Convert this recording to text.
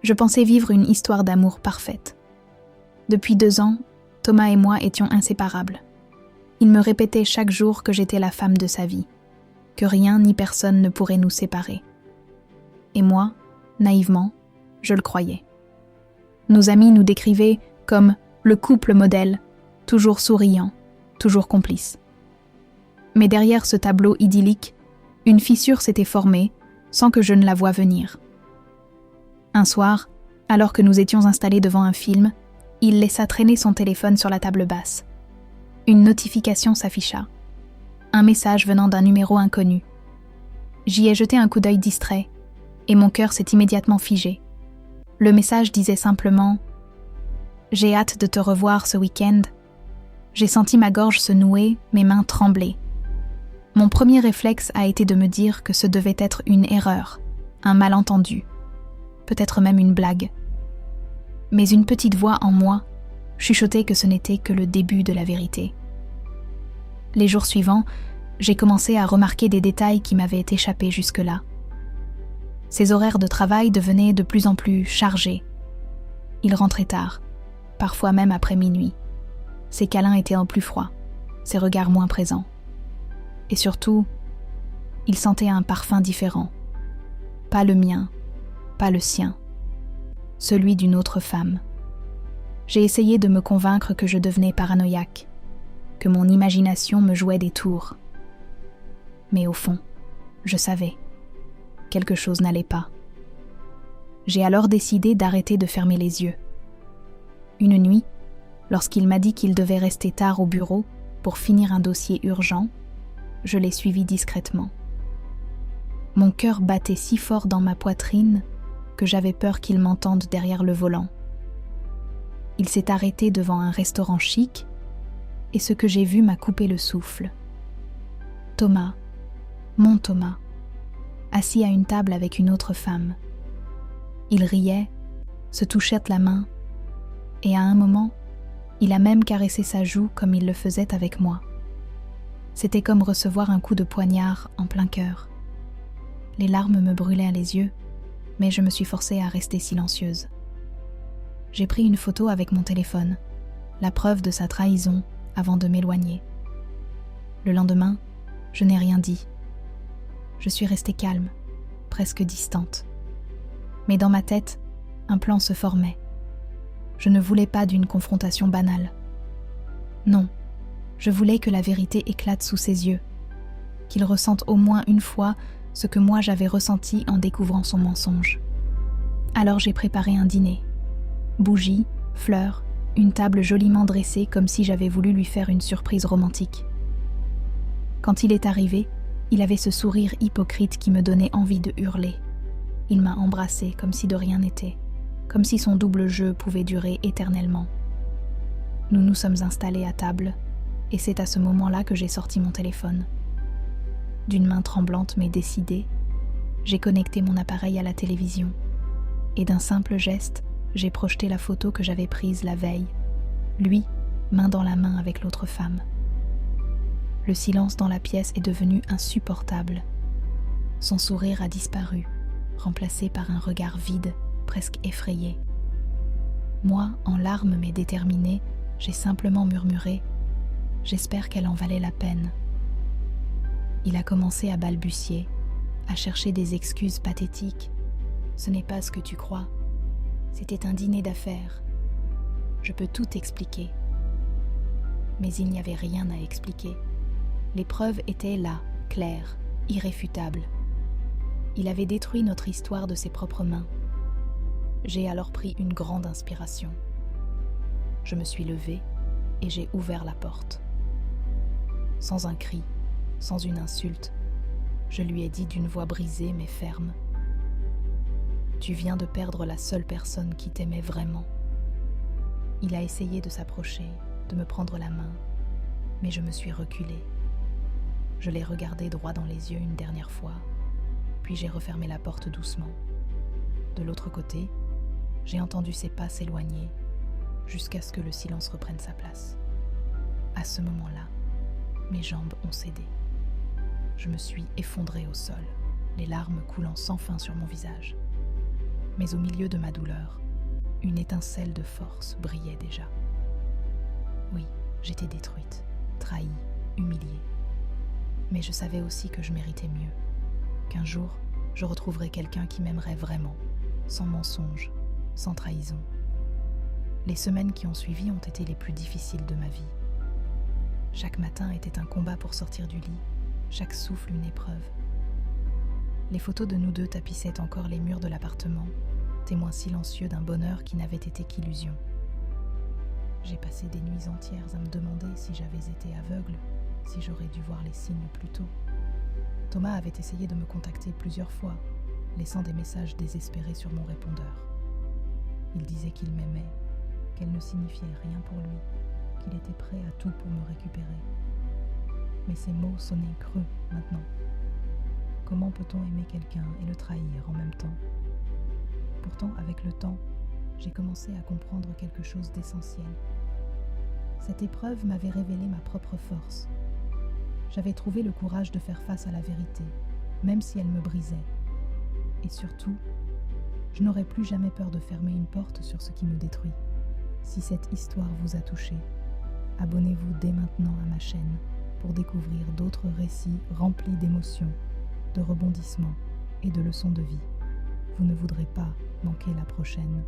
Je pensais vivre une histoire d'amour parfaite. Depuis 2 ans, Thomas et moi étions inséparables. Il me répétait chaque jour que j'étais la femme de sa vie, que rien ni personne ne pourrait nous séparer. Et moi, naïvement, je le croyais. Nos amis nous décrivaient comme le couple modèle, toujours souriant, toujours complice. Mais derrière ce tableau idyllique, une fissure s'était formée sans que je ne la voie venir. Un soir, alors que nous étions installés devant un film, il laissa traîner son téléphone sur la table basse. Une notification s'afficha. Un message venant d'un numéro inconnu. J'y ai jeté un coup d'œil distrait, et mon cœur s'est immédiatement figé. Le message disait simplement « J'ai hâte de te revoir ce week-end ». J'ai senti ma gorge se nouer, mes mains trembler. Mon premier réflexe a été de me dire que ce devait être une erreur, un malentendu, peut-être même une blague. Mais une petite voix en moi chuchotait que ce n'était que le début de la vérité. Les jours suivants, j'ai commencé à remarquer des détails qui m'avaient échappé jusque-là. Ses horaires de travail devenaient de plus en plus chargés. Il rentrait tard, parfois même après minuit. Ses câlins étaient en plus froids, ses regards moins présents. Et surtout, il sentait un parfum différent. Pas le mien, pas le sien. Celui d'une autre femme. J'ai essayé de me convaincre que je devenais paranoïaque, que mon imagination me jouait des tours. Mais au fond, je savais. Quelque chose n'allait pas. J'ai alors décidé d'arrêter de fermer les yeux. Une nuit, lorsqu'il m'a dit qu'il devait rester tard au bureau pour finir un dossier urgent, je l'ai suivi discrètement. Mon cœur battait si fort dans ma poitrine que j'avais peur qu'il m'entende derrière le volant. Il s'est arrêté devant un restaurant chic et ce que j'ai vu m'a coupé le souffle. Thomas, mon Thomas, assis à une table avec une autre femme. Il riait, se touchait la main et à un moment, il a même caressé sa joue comme il le faisait avec moi. C'était comme recevoir un coup de poignard en plein cœur. Les larmes me brûlaient les yeux, mais je me suis forcée à rester silencieuse. J'ai pris une photo avec mon téléphone, la preuve de sa trahison avant de m'éloigner. Le lendemain, je n'ai rien dit. Je suis restée calme, presque distante. Mais dans ma tête, un plan se formait. Je ne voulais pas d'une confrontation banale. Non, je voulais que la vérité éclate sous ses yeux, qu'il ressente au moins une fois ce que moi j'avais ressenti en découvrant son mensonge. Alors j'ai préparé un dîner. Bougies, fleurs, une table joliment dressée comme si j'avais voulu lui faire une surprise romantique. Quand il est arrivé, il avait ce sourire hypocrite qui me donnait envie de hurler. Il m'a embrassée comme si de rien n'était, comme si son double jeu pouvait durer éternellement. Nous nous sommes installés à table, et c'est à ce moment-là que j'ai sorti mon téléphone. D'une main tremblante mais décidée, j'ai connecté mon appareil à la télévision, et d'un simple geste, j'ai projeté la photo que j'avais prise la veille, lui, main dans la main avec l'autre femme. Le silence dans la pièce est devenu insupportable. Son sourire a disparu, remplacé par un regard vide, presque effrayé. Moi, en larmes mais déterminée, j'ai simplement murmuré « J'espère qu'elle en valait la peine ». Il a commencé à balbutier, à chercher des excuses pathétiques. « Ce n'est pas ce que tu crois. C'était un dîner d'affaires. Je peux tout expliquer. » Mais il n'y avait rien à expliquer. Les preuves étaient là, claires, irréfutables. Il avait détruit notre histoire de ses propres mains. J'ai alors pris une grande inspiration. Je me suis levée et j'ai ouvert la porte. Sans un cri, sans une insulte, je lui ai dit d'une voix brisée mais ferme : « Tu viens de perdre la seule personne qui t'aimait vraiment. » Il a essayé de s'approcher, de me prendre la main, mais je me suis reculée. Je l'ai regardé droit dans les yeux une dernière fois, puis j'ai refermé la porte doucement. De l'autre côté, j'ai entendu ses pas s'éloigner, jusqu'à ce que le silence reprenne sa place. À ce moment-là, mes jambes ont cédé. Je me suis effondrée au sol, les larmes coulant sans fin sur mon visage. Mais au milieu de ma douleur, une étincelle de force brillait déjà. Oui, j'étais détruite, trahie, humiliée. Mais je savais aussi que je méritais mieux, qu'un jour, je retrouverais quelqu'un qui m'aimerait vraiment, sans mensonge, sans trahison. Les semaines qui ont suivi ont été les plus difficiles de ma vie. Chaque matin était un combat pour sortir du lit, chaque souffle une épreuve. Les photos de nous deux tapissaient encore les murs de l'appartement, témoins silencieux d'un bonheur qui n'avait été qu'illusion. J'ai passé des nuits entières à me demander si j'avais été aveugle, si j'aurais dû voir les signes plus tôt. Thomas avait essayé de me contacter plusieurs fois, laissant des messages désespérés sur mon répondeur. Il disait qu'il m'aimait, qu'elle ne signifiait rien pour lui, qu'il était prêt à tout pour me récupérer. Mais ces mots sonnaient creux maintenant. Comment peut-on aimer quelqu'un et le trahir en même temps ? Pourtant, avec le temps, j'ai commencé à comprendre quelque chose d'essentiel. Cette épreuve m'avait révélé ma propre force. J'avais trouvé le courage de faire face à la vérité, même si elle me brisait. Et surtout, je n'aurais plus jamais peur de fermer une porte sur ce qui me détruit. Si cette histoire vous a touché, abonnez-vous dès maintenant à ma chaîne pour découvrir d'autres récits remplis d'émotions, de rebondissements et de leçons de vie. Vous ne voudrez pas manquer la prochaine.